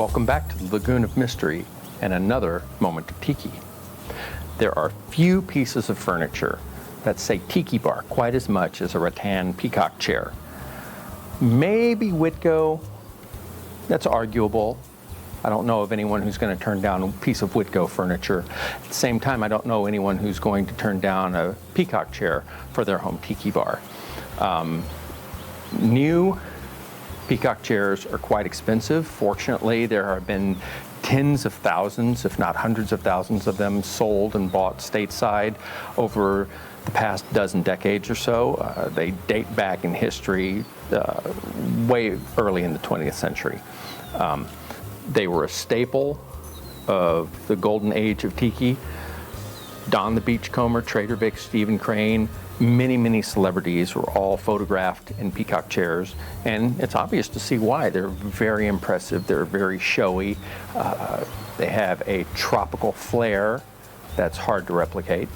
Welcome back to the Lagoon of Mystery and another moment of Tiki. There are few pieces of furniture that say Tiki bar quite as much as a rattan peacock chair. Maybe Witco, that's arguable. I don't know of anyone who's going to turn down a piece of Witco furniture. At the same time, I don't know anyone who's going to turn down a peacock chair for their home Tiki bar. New peacock chairs are quite expensive. Fortunately, there have been tens of thousands, if not hundreds of thousands of them sold and bought stateside over the past dozen decades or so. They date back in history way early in the 20th century. They were a staple of the golden age of Tiki. Don the Beachcomber, Trader Vic, Stephen Crane, many celebrities were all photographed in peacock chairs, and it's obvious to see why. They're very impressive, they're very showy. They have a tropical flair that's hard to replicate.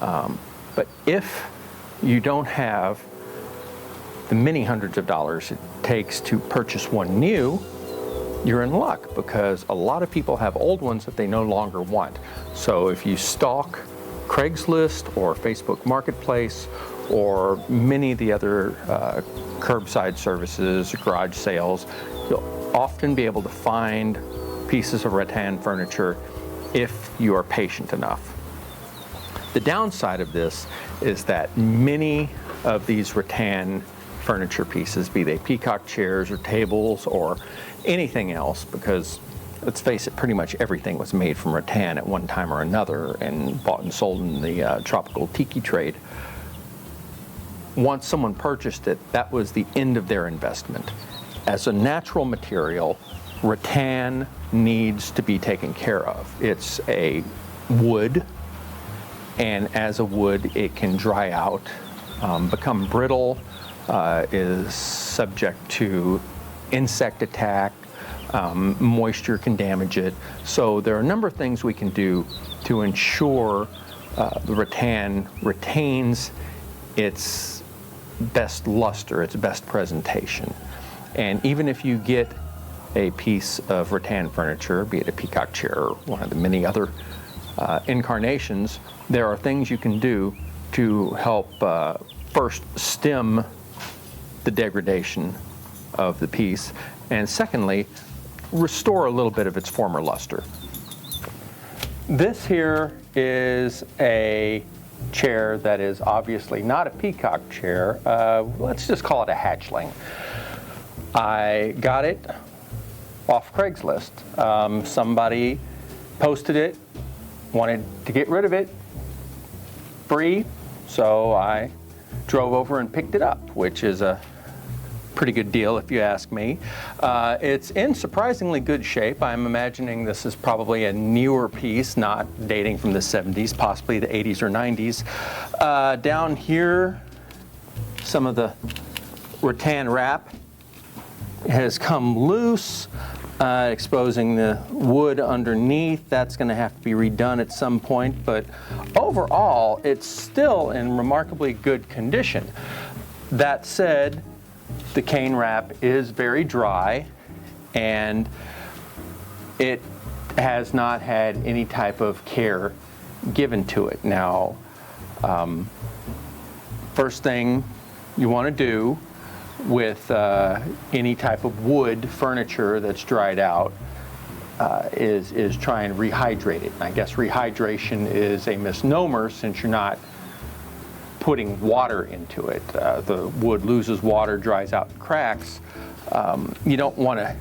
But if you don't have the many hundreds of dollars it takes to purchase one new, you're in luck, because a lot of people have old ones that they no longer want. So if you stalk Craigslist or Facebook Marketplace or many of the other curbside services, garage sales, you'll often be able to find pieces of rattan furniture if you are patient enough. The downside of this is that many of these rattan furniture pieces, be they peacock chairs or tables or anything else, because let's face it, pretty much everything was made from rattan at one time or another and bought and sold in the tropical Tiki trade. Once someone purchased it, that was the end of their investment. As a natural material, rattan needs to be taken care of. It's a wood, and as a wood, it can dry out, become brittle, is subject to insect attack, moisture can damage it. So there are a number of things we can do to ensure the rattan retains its best luster, its best presentation. And even if you get a piece of rattan furniture, be it a peacock chair or one of the many other incarnations, there are things you can do to help first stem the degradation of the piece, and secondly, restore a little bit of its former luster. This here is a chair that is obviously not a peacock chair. Let's just call it a hatchling. I got it off Craigslist. Somebody posted it, wanted to get rid of it free, so I drove over and picked it up, which is a pretty good deal if you ask me. It's in surprisingly good shape. I'm imagining this is probably a newer piece, not dating from the 70s, possibly the 80s or 90s. Down here, some of the rattan wrap has come loose, exposing the wood underneath. That's going to have to be redone at some point, but overall, it's still in remarkably good condition. That said, the cane wrap is very dry, and it has not had any type of care given to it. Now, first thing you want to do with any type of wood furniture that's dried out is try and rehydrate it. And I guess rehydration is a misnomer, since you're not putting water into it. The wood loses water, dries out, and cracks. You don't want to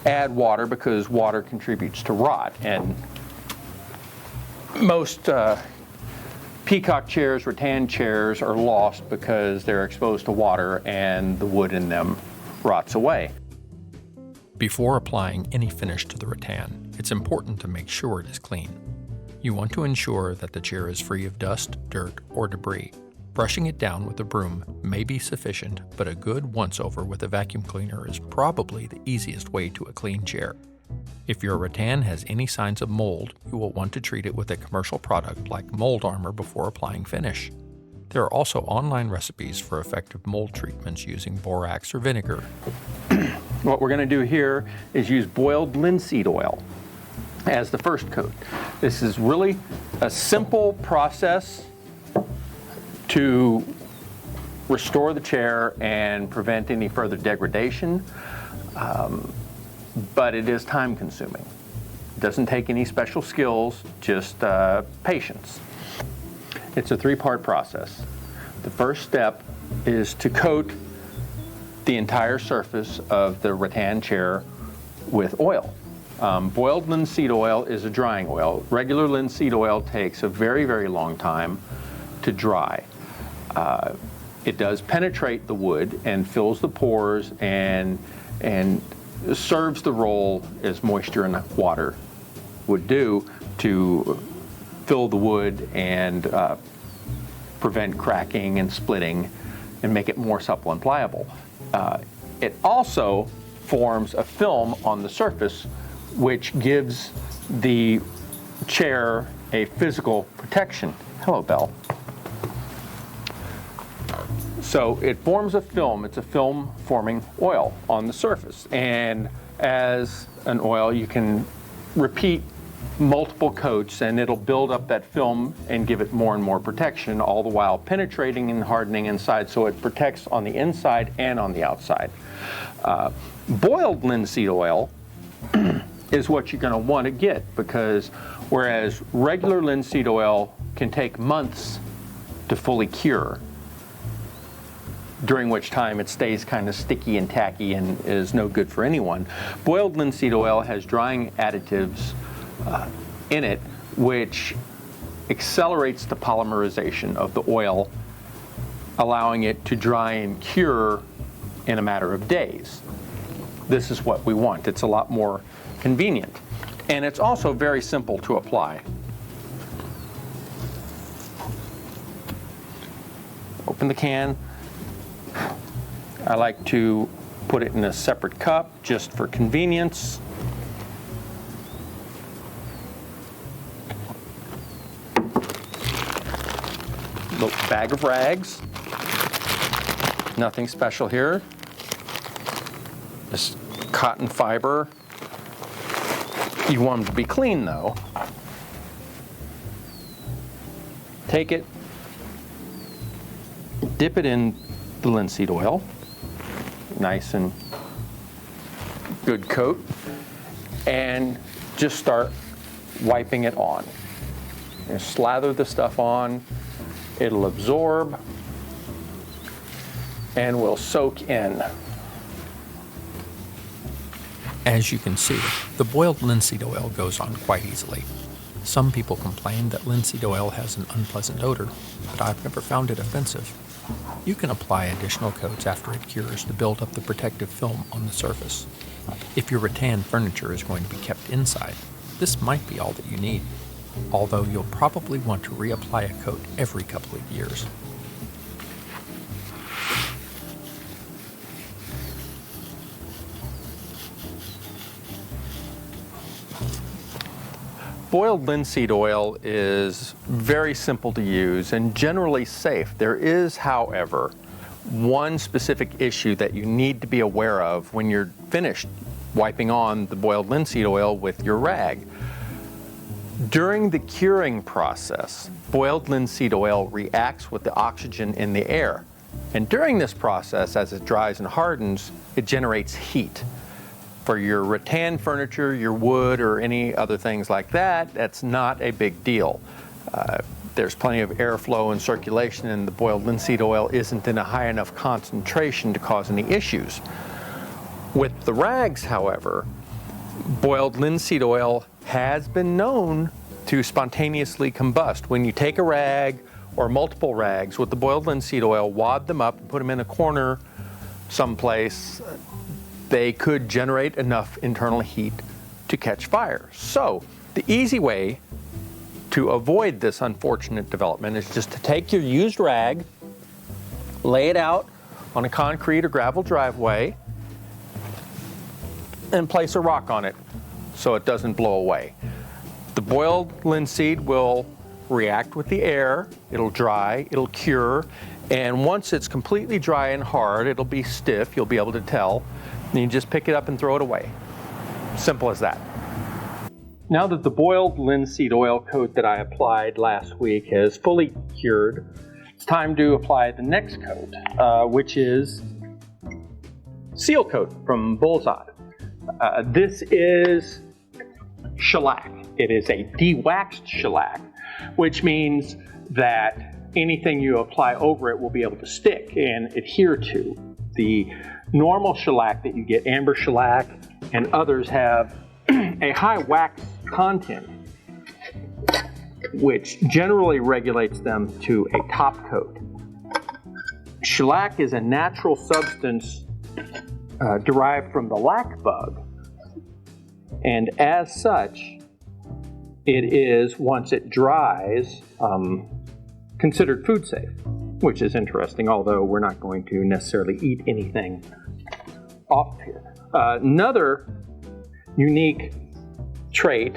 add water, because water contributes to rot. And most peacock chairs, rattan chairs, are lost because they're exposed to water and the wood in them rots away. Before applying any finish to the rattan, it's important to make sure it is clean. You want to ensure that the chair is free of dust, dirt, or debris. Brushing it down with a broom may be sufficient, but a good once-over with a vacuum cleaner is probably the easiest way to a clean chair. If your rattan has any signs of mold, you will want to treat it with a commercial product like Mold Armor before applying finish. There are also online recipes for effective mold treatments using borax or vinegar. What we're going to do here is use boiled linseed oil as the first coat. This is really a simple process to restore the chair and prevent any further degradation, but it is time consuming. It doesn't take any special skills, just patience. It's a three-part process. The first step is to coat the entire surface of the rattan chair with oil. Boiled linseed oil is a drying oil. Regular linseed oil takes a very, very long time to dry. It does penetrate the wood and fills the pores and serves the role as moisture and water would do to fill the wood and prevent cracking and splitting and make it more supple and pliable. It also forms a film on the surface which gives the chair a physical protection. Hello, Belle. So it forms a film. It's a film forming oil on the surface. And as an oil, you can repeat multiple coats and it'll build up that film and give it more and more protection, all the while penetrating and hardening inside, so it protects on the inside and on the outside. Boiled linseed oil is what you're going to want to get, because whereas regular linseed oil can take months to fully cure, during which time it stays kind of sticky and tacky and is no good for anyone, boiled linseed oil has drying additives in it, which accelerates the polymerization of the oil, allowing it to dry and cure in a matter of days. This is what we want. It's a lot more convenient. And it's also very simple to apply. Open the can. I like to put it in a separate cup just for convenience. Little bag of rags. Nothing special here. Just cotton fiber. You want them to be clean though. Take it, dip it in the linseed oil, nice and good coat, and just start wiping it on. And slather the stuff on, it'll absorb and will soak in. As you can see, the boiled linseed oil goes on quite easily. Some people complain that linseed oil has an unpleasant odor, but I've never found it offensive. You can apply additional coats after it cures to build up the protective film on the surface. If your rattan furniture is going to be kept inside, this might be all that you need, although you'll probably want to reapply a coat every couple of years. Boiled linseed oil is very simple to use and generally safe. There is, however, one specific issue that you need to be aware of when you're finished wiping on the boiled linseed oil with your rag. During the curing process, boiled linseed oil reacts with the oxygen in the air. And during this process, as it dries and hardens, it generates heat. For your rattan furniture, your wood, or any other things like that, that's not a big deal. There's plenty of airflow and circulation, and the boiled linseed oil isn't in a high enough concentration to cause any issues. With the rags, however, boiled linseed oil has been known to spontaneously combust. When you take a rag or multiple rags with the boiled linseed oil, wad them up and put them in a corner someplace, they could generate enough internal heat to catch fire. So the easy way to avoid this unfortunate development is just to take your used rag, lay it out on a concrete or gravel driveway, and place a rock on it so it doesn't blow away. The boiled linseed will react with the air, it'll dry, it'll cure, and once it's completely dry and hard, it'll be stiff, you'll be able to tell. And you just pick it up and throw it away. Simple as that. Now that the boiled linseed oil coat that I applied last week has fully cured, it's time to apply the next coat, which is seal coat from Bullseye. This is shellac. It is a de-waxed shellac, which means that anything you apply over it will be able to stick and adhere to. The normal shellac that you get, amber shellac and others, have a high wax content, which generally regulates them to a top coat. Shellac is a natural substance derived from the lac bug, and as such, it is, once it dries, considered food safe, which is interesting, although we're not going to necessarily eat anything off of here. Another unique trait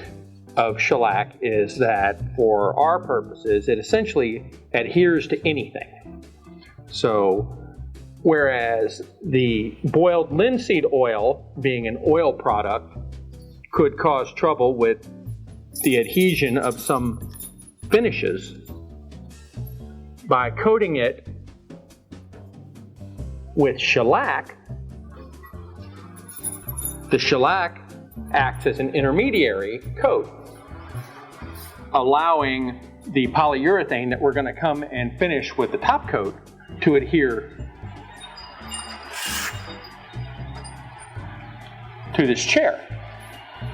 of shellac is that for our purposes, it essentially adheres to anything. So whereas the boiled linseed oil, being an oil product, could cause trouble with the adhesion of some finishes, by coating it with shellac, the shellac acts as an intermediary coat, allowing the polyurethane that we're going to come and finish with the top coat to adhere to this chair,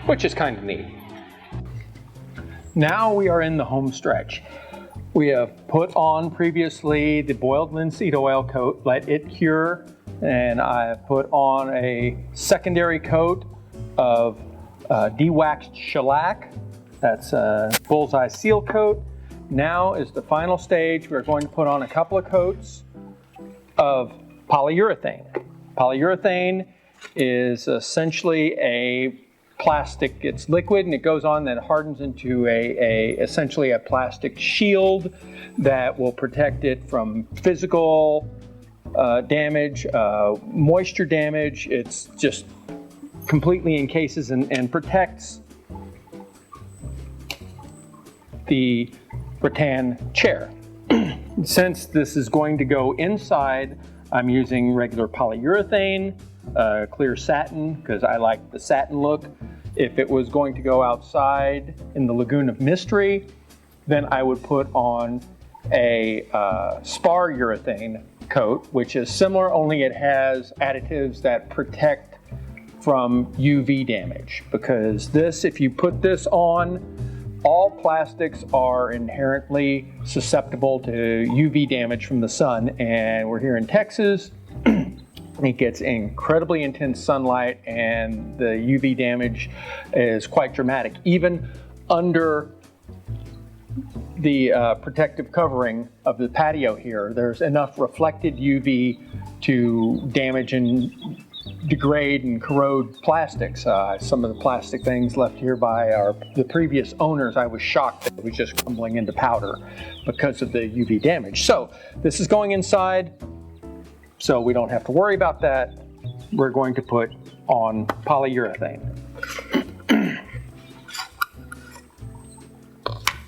which is kind of neat. Now we are in the home stretch. We have put on previously the boiled linseed oil coat, let it cure, and I have put on a secondary coat of de-waxed shellac. That's a Bullseye seal coat. Now is the final stage. We're going to put on a couple of coats of polyurethane. Polyurethane is essentially a plastic. It's liquid and it goes on, then hardens into essentially a plastic shield that will protect it from physical damage, moisture damage. It's just completely encases and protects the rattan chair. Since this is going to go inside, I'm using regular polyurethane, clear satin, because I like the satin look. If it was going to go outside in the Lagoon of Mystery, then I would put on a spar urethane coat, which is similar, only it has additives that protect from UV damage. Because this, if you put this on, all plastics are inherently susceptible to UV damage from the sun, and we're here in Texas. It gets incredibly intense sunlight and the UV damage is quite dramatic. Even under the protective covering of the patio here, there's enough reflected UV to damage and degrade and corrode plastics. Some of the plastic things left here by the previous owners, I was shocked that it was just crumbling into powder because of the UV damage. So this is going inside, so we don't have to worry about that. We're going to put on polyurethane.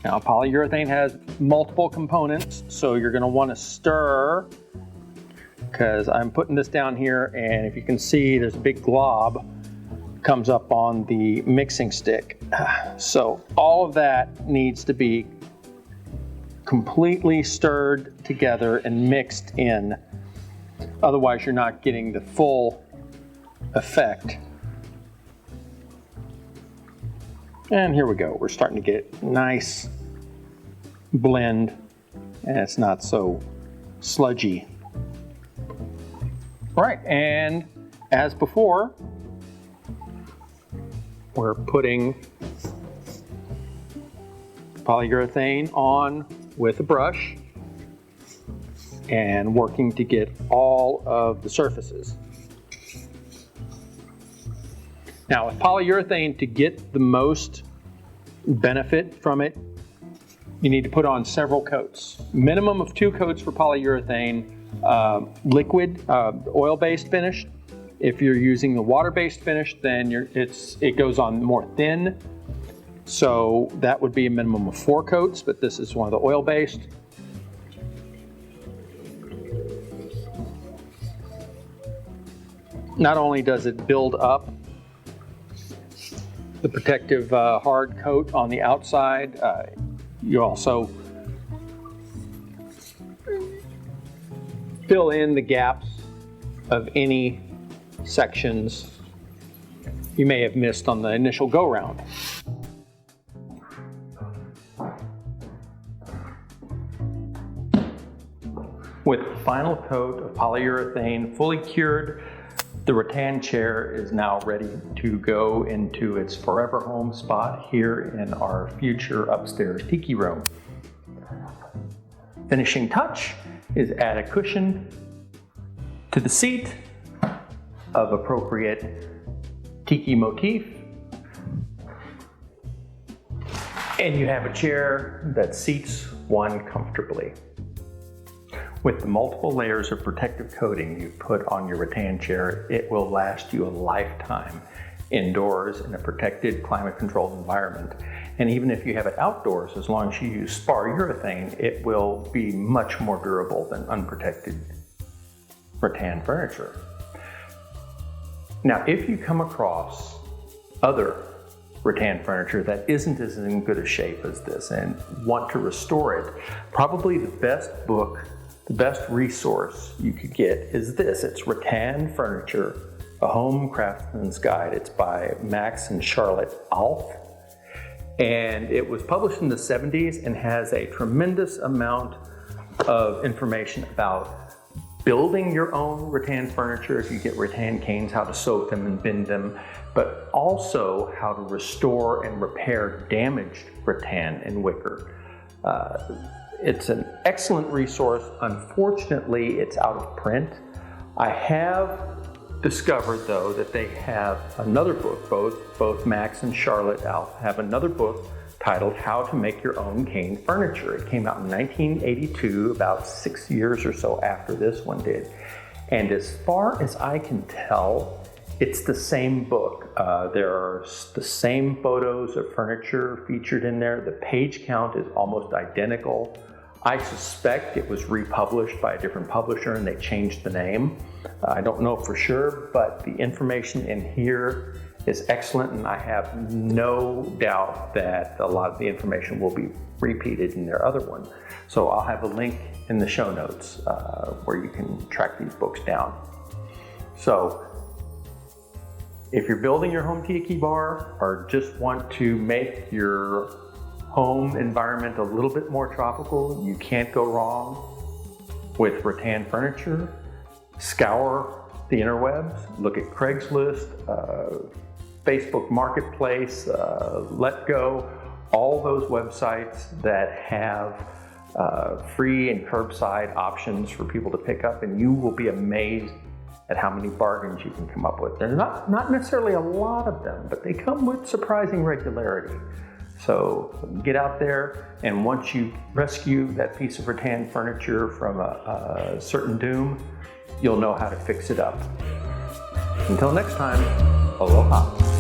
Now, polyurethane has multiple components, so you're going to want to stir, because I'm putting this down here, and if you can see, there's a big glob comes up on the mixing stick. So all of that needs to be completely stirred together and mixed in. Otherwise, you're not getting the full effect. And here we go. We're starting to get a nice blend, and it's not so sludgy. All right, and as before, we're putting polyurethane on with a brush and working to get all of the surfaces. Now, with polyurethane, to get the most benefit from it, you need to put on several coats. Minimum of 2 coats for polyurethane. Liquid, oil-based finish If you're using the water-based finish, then it goes on more thin. So that would be a minimum of 4 coats, but this is one of the oil-based. Not only does it build up the protective hard coat on the outside, you also fill in the gaps of any sections you may have missed on the initial go-round. With the final coat of polyurethane fully cured, the rattan chair is now ready to go into its forever home spot here in our future upstairs tiki room. Finishing touch is add a cushion to the seat of appropriate tiki motif, and you have a chair that seats one comfortably. With the multiple layers of protective coating you put on your rattan chair, it will last you a lifetime indoors in a protected, climate-controlled environment. And even if you have it outdoors, as long as you use spar urethane, it will be much more durable than unprotected rattan furniture. Now, if you come across other rattan furniture that isn't as in good a shape as this and want to restore it, probably the best book, the best resource you could get is this. It's Rattan Furniture, a Home Craftsman's Guide. It's by Max and Charlotte Alf. And it was published in the 70s and has a tremendous amount of information about building your own rattan furniture, if you get rattan canes, how to soak them and bend them, but also how to restore and repair damaged rattan and wicker. It's an excellent resource. Unfortunately, it's out of print. I have discovered, though, that they have another book, both Max and Charlotte Alf have another book titled How to Make Your Own Cane Furniture. It came out in 1982, about 6 years or so after this one did. And as far as I can tell, it's the same book. There are the same photos of furniture featured in there. The page count is almost identical. I suspect it was republished by a different publisher and they changed the name. I don't know for sure, but the information in here is excellent, and I have no doubt that a lot of the information will be repeated in their other one. So I'll have a link in the show notes where you can track these books down. So if you're building your home tiki bar or just want to make your home environment a little bit more tropical, you can't go wrong with rattan furniture. Scour the interwebs, look at Craigslist, Facebook Marketplace, Letgo, all those websites that have free and curbside options for people to pick up, and you will be amazed at how many bargains you can come up with. There's not necessarily a lot of them, but they come with surprising regularity. So get out there, and once you rescue that piece of rattan furniture from a certain doom, you'll know how to fix it up. Until next time, aloha.